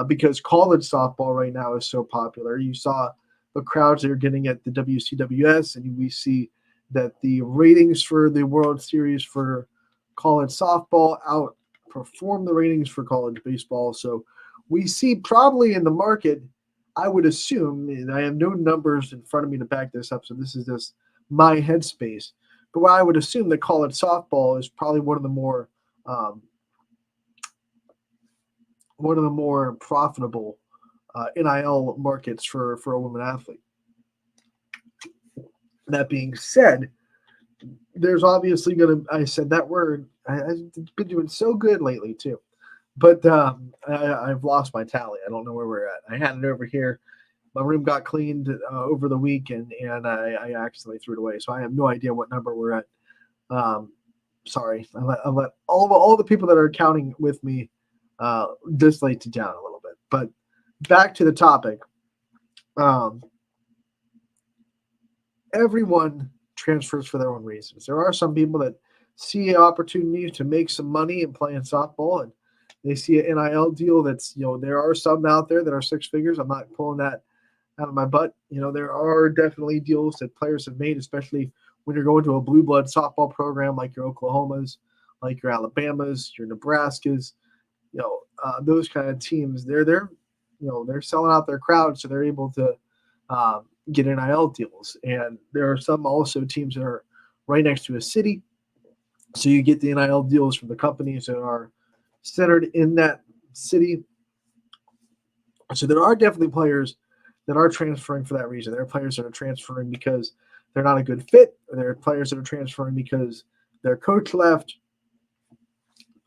because college softball right now is so popular. You saw the crowds they're getting at the WCWS, and we see that the ratings for the World Series for college softball outperform the ratings for college baseball. So we see probably in the market, I would assume, and I have no numbers in front of me to back this up, so this is just my headspace, but I would assume that college softball is probably one of the more profitable NIL markets for a woman athlete. That being said, there's obviously going to, I said that word, I've been doing so good lately too, but I've lost my tally. I don't know where we're at. I had it over here. My room got cleaned over the weekend, and I accidentally threw it away. So I have no idea what number we're at. Sorry. I let all the people that are counting with me deflate it down a little bit. But back to the topic. Everyone transfers for their own reasons. There are some people that see an opportunity to make some money in playing softball, and they see an NIL deal that's, there are some out there that are six figures. I'm not pulling that out of my butt. There are definitely deals that players have made, especially when you're going to a blue blood softball program like your Oklahomas, like your Alabamas, your Nebraskas, those kind of teams. They're selling out their crowd, so they're able to get NIL deals. And there are some also teams that are right next to a city, so you get the NIL deals from the companies that are centered in that city. So there are definitely players that are transferring for that reason. There are players that are transferring because they're not a good fit, or there are players that are transferring because their coach left.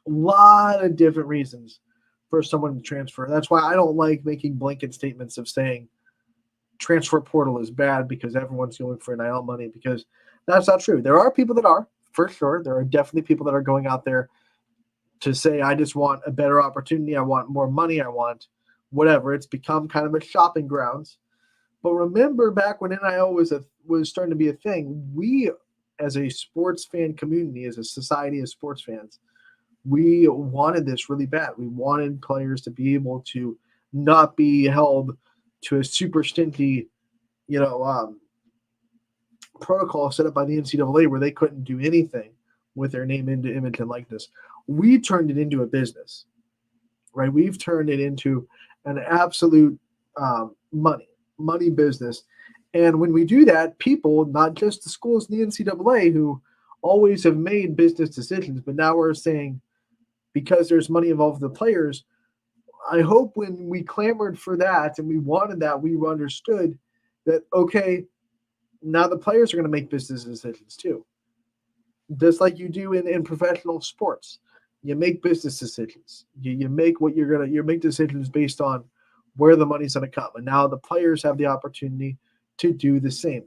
A lot of different reasons for someone to transfer. That's why I don't like making blanket statements of saying transfer portal is bad because everyone's going for NIL money, because that's not true. There are people that are, for sure. There are definitely people that are going out there to say, I just want a better opportunity. I want more money. I want whatever. It's become kind of a shopping grounds. But remember, back when NIL was starting to be a thing, we as a sports fan community, as a society of sports fans, we wanted this really bad. We wanted players to be able to not be held to a super stingy, protocol set up by the NCAA where they couldn't do anything with their name, image, and likeness. We turned it into a business, right? We've turned it into an absolute money business. And when we do that, people, not just the schools in the NCAA who always have made business decisions, but now we're saying, because there's money involved with the players, I hope when we clamored for that and we wanted that, we understood that, okay, now the players are going to make business decisions too. Just like you do in professional sports. You make business decisions. You make you make decisions based on where the money's going to come. And now the players have the opportunity to do the same.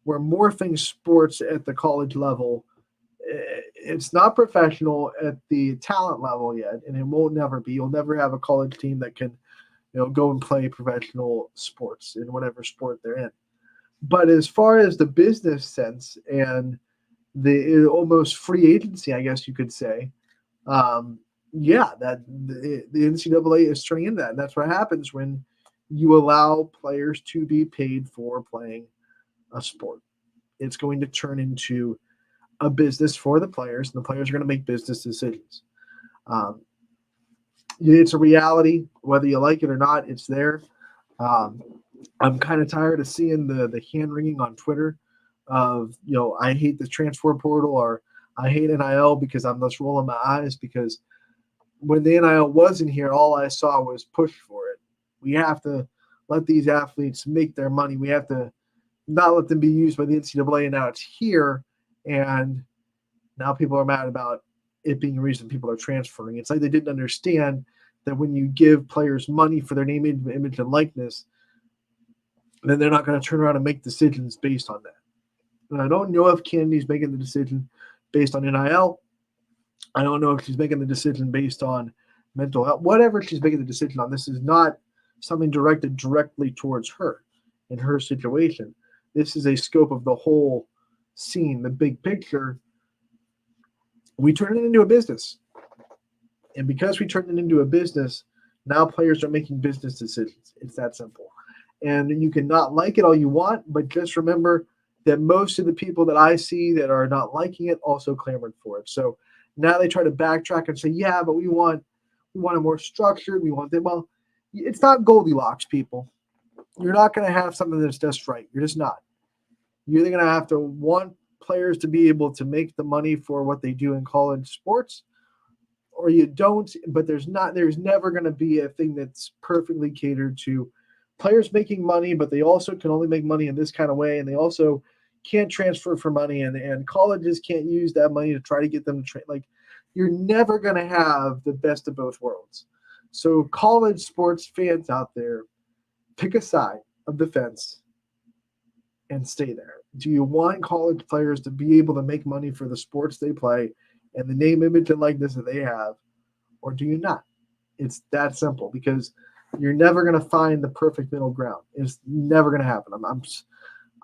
We're morphing sports at the college level. It's not professional at the talent level yet, and it won't never be. You'll never have a college team that can, go and play professional sports in whatever sport they're in. But as far as the business sense and the almost free agency, I guess you could say, that the NCAA is turning into that. And that's what happens when you allow players to be paid for playing a sport. It's going to turn into a business for the players, and the players are going to make business decisions. It's a reality, whether you like it or not. It's there. I'm kind of tired of seeing the hand wringing on Twitter of, I hate the transfer portal, or I hate NIL because I'm just rolling my eyes, because when the NIL wasn't here, all I saw was push for it. We have to let these athletes make their money. We have to not let them be used by the NCAA, and now it's here. And now people are mad about it being the reason people are transferring. It's like they didn't understand that when you give players money for their name, image, and likeness, then they're not going to turn around and make decisions based on that. And I don't know if Kennedy's making the decision based on NIL. I don't know if she's making the decision based on mental health. Whatever she's making the decision on, this is not something directed directly towards her in her situation. This is a scope of the whole scene, the big picture, We turn it into a business. And because we turned it into a business, now players are making business decisions. It's that simple. And you can not like it all you want, but just remember that most of the people that I see that are not liking it also clamored for it. So now they try to backtrack and say, yeah, but we want it more structured. We want them. Well, it's not Goldilocks, people. You're not going to have something that's just right. You're just not. You're either going to have to want players to be able to make the money for what they do in college sports, or you don't. But there's never going to be a thing that's perfectly catered to players making money, but they also can only make money in this kind of way, and they also can't transfer for money, and colleges can't use that money to try to get them to train. Like, you're never going to have the best of both worlds. So college sports fans out there, pick a side of the fence and stay there. Do you want college players to be able to make money for the sports they play and the name, image, and likeness that they have, or do you not? It's that simple, because you're never going to find the perfect middle ground. It's never going to happen.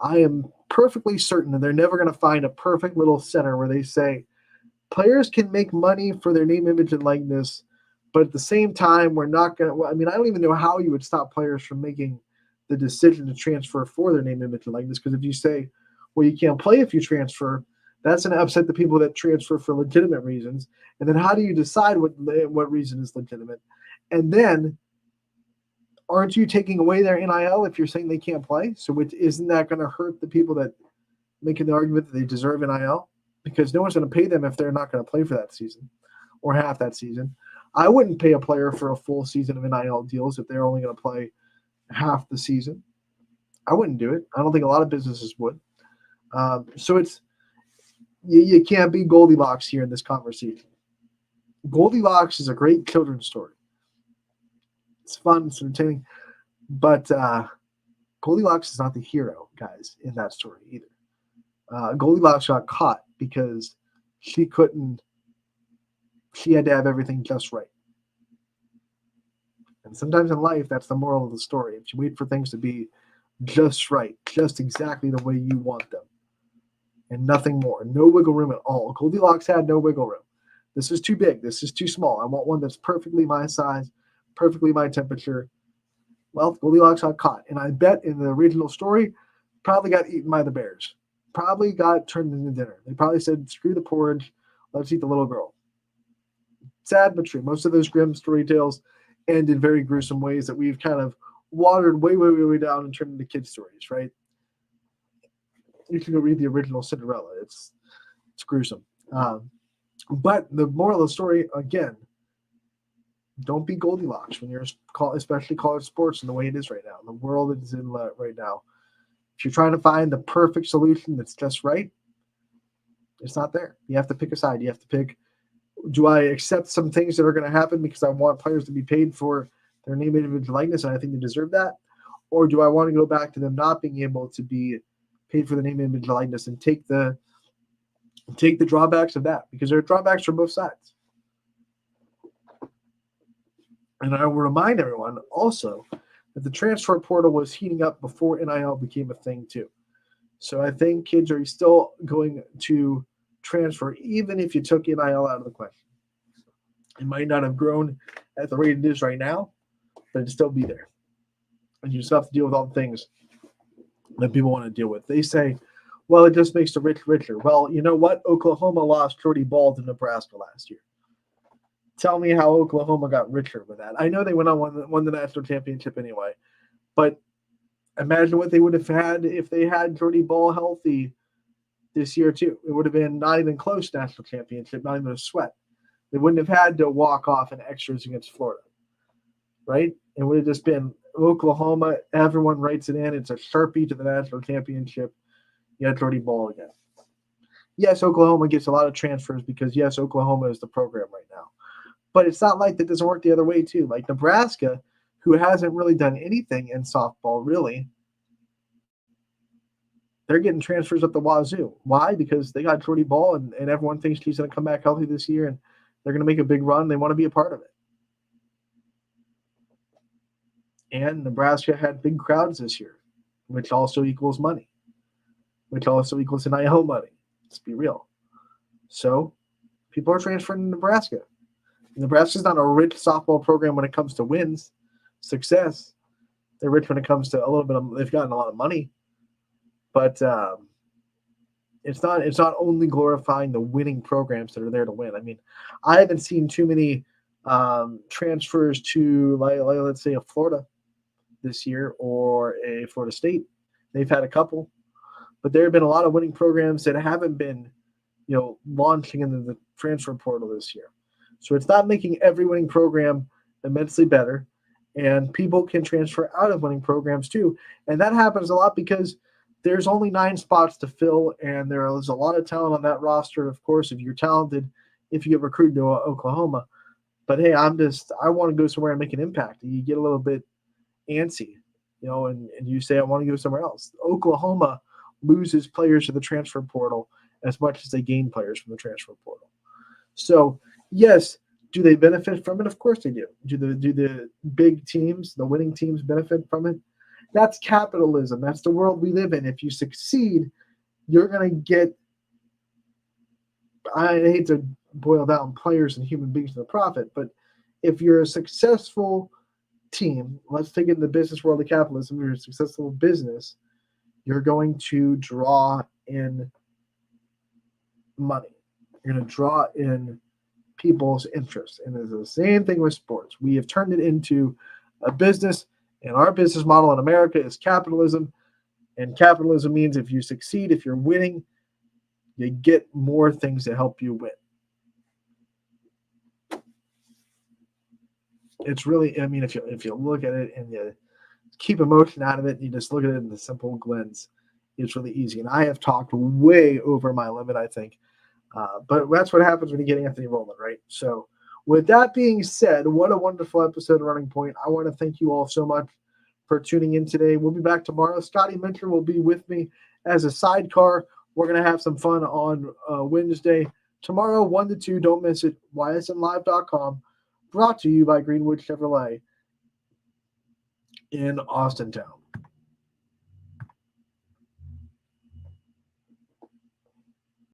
I am perfectly certain that they're never going to find a perfect little center where they say players can make money for their name, image, and likeness, but at the same time, we're not going to. I mean, I don't even know how you would stop players from making the decision to transfer for their name, image, and likeness. Because if you say, well, you can't play if you transfer, that's going to upset the people that transfer for legitimate reasons. And then how do you decide what reason is legitimate? And then, aren't you taking away their NIL if you're saying they can't play? So isn't that going to hurt the people that making the argument that they deserve NIL? Because no one's going to pay them if they're not going to play for that season or half that season. I wouldn't pay a player for a full season of NIL deals if they're only going to play half the season. I wouldn't do it. I don't think a lot of businesses would. So you can't be Goldilocks here in this conversation. Goldilocks is a great children's story. It's fun, it's entertaining, but Goldilocks is not the hero, guys, in that story either. Goldilocks got caught because she had to have everything just right. And sometimes in life, that's the moral of the story. If you wait for things to be just right, just exactly the way you want them, and nothing more, no wiggle room at all. Goldilocks had no wiggle room. This is too big. This is too small. I want one that's perfectly my size, perfectly my temperature. Well, Goldilocks got caught. And I bet in the original story, probably got eaten by the bears. Probably got turned into dinner. They probably said, screw the porridge, let's eat the little girl. Sad but true. Most of those grim story tales end in very gruesome ways that we've kind of watered way, way, way, way down and turned into kid stories, right? You can go read the original Cinderella. It's gruesome. But the moral of the story, again, don't be Goldilocks when you're especially college sports in the way it is right now. The world is in right now. If you're trying to find the perfect solution that's just right, it's not there. You have to pick a side. You have to pick, do I accept some things that are going to happen because I want players to be paid for their name, image, and likeness, and I think they deserve that? Or do I want to go back to them not being able to be paid for the name, image, and likeness and take the drawbacks of that? Because there are drawbacks from both sides. And I will remind everyone also that the transfer portal was heating up before NIL became a thing too. So I think kids are still going to transfer even if you took NIL out of the question. It might not have grown at the rate it is right now, but it'd still be there. And you still have to deal with all the things that people want to deal with. They say, well, it just makes the rich richer. Well, you know what? Oklahoma lost Jordy Ball to Nebraska last year. Tell me how Oklahoma got richer with that. I know they went on won the national championship anyway, but imagine what they would have had if they had Jordy Ball healthy this year too. It would have been not even close national championship, not even a sweat. They wouldn't have had to walk off in extras against Florida, right? It would have just been Oklahoma. Everyone writes it in. It's a Sharpie to the national championship. You had Jordy Ball again. Yes, Oklahoma gets a lot of transfers because, yes, Oklahoma is the program right now. But it's not like that doesn't work the other way too. Like Nebraska, who hasn't really done anything in softball, really, they're getting transfers up the wazoo. Why? Because they got Jordy Ball, and everyone thinks he's going to come back healthy this year, and they're going to make a big run. They want to be a part of it. And Nebraska had big crowds this year, which also equals money, which also equals NIL money. Let's be real. So People are transferring to Nebraska. Nebraska's not a rich softball program when it comes to wins, success. They're rich when it comes to a little bit of, they've gotten a lot of money. But it's not only glorifying the winning programs that are there to win. I mean, I haven't seen too many transfers to, like let's say, a Florida this year or a Florida State. They've had a couple. But there have been a lot of winning programs that haven't been, launching into the transfer portal this year. So it's not making every winning program immensely better, and people can transfer out of winning programs too. And that happens a lot because there's only 9 spots to fill, and there's a lot of talent on that roster. Of course, if you're talented, if you get recruited to Oklahoma. But hey, I want to go somewhere and make an impact. And you get a little bit antsy, and you say, I want to go somewhere else. Oklahoma loses players to the transfer portal as much as they gain players from the transfer portal. So, yes, do they benefit from it? Of course they do. Do the big teams, the winning teams, benefit from it? That's capitalism. That's the world we live in. If you succeed, you're going to get, I hate to boil down players and human beings to the profit, but if you're a successful team, let's take it in the business world of capitalism, you're a successful business, you're going to draw in money. You're going to draw in people's interest. And it's the same thing with sports. We have turned it into a business, and our business model in America is capitalism. And capitalism means if you succeed, if you're winning, you get more things to help you win. It's really, I mean, if you look at it and you keep emotion out of it, and you just look at it in the simple lens, it's really easy. And I have talked way over my limit, I think. But that's what happens when you get Anthony Rowland, right? So with that being said, what a wonderful episode of Running Point. I want to thank you all so much for tuning in today. We'll be back tomorrow. Scotty Minter will be with me as a sidecar. We're going to have some fun on Wednesday. Tomorrow, 1 to 2, don't miss it. ysnlive.com, brought to you by Greenwood Chevrolet in Austintown.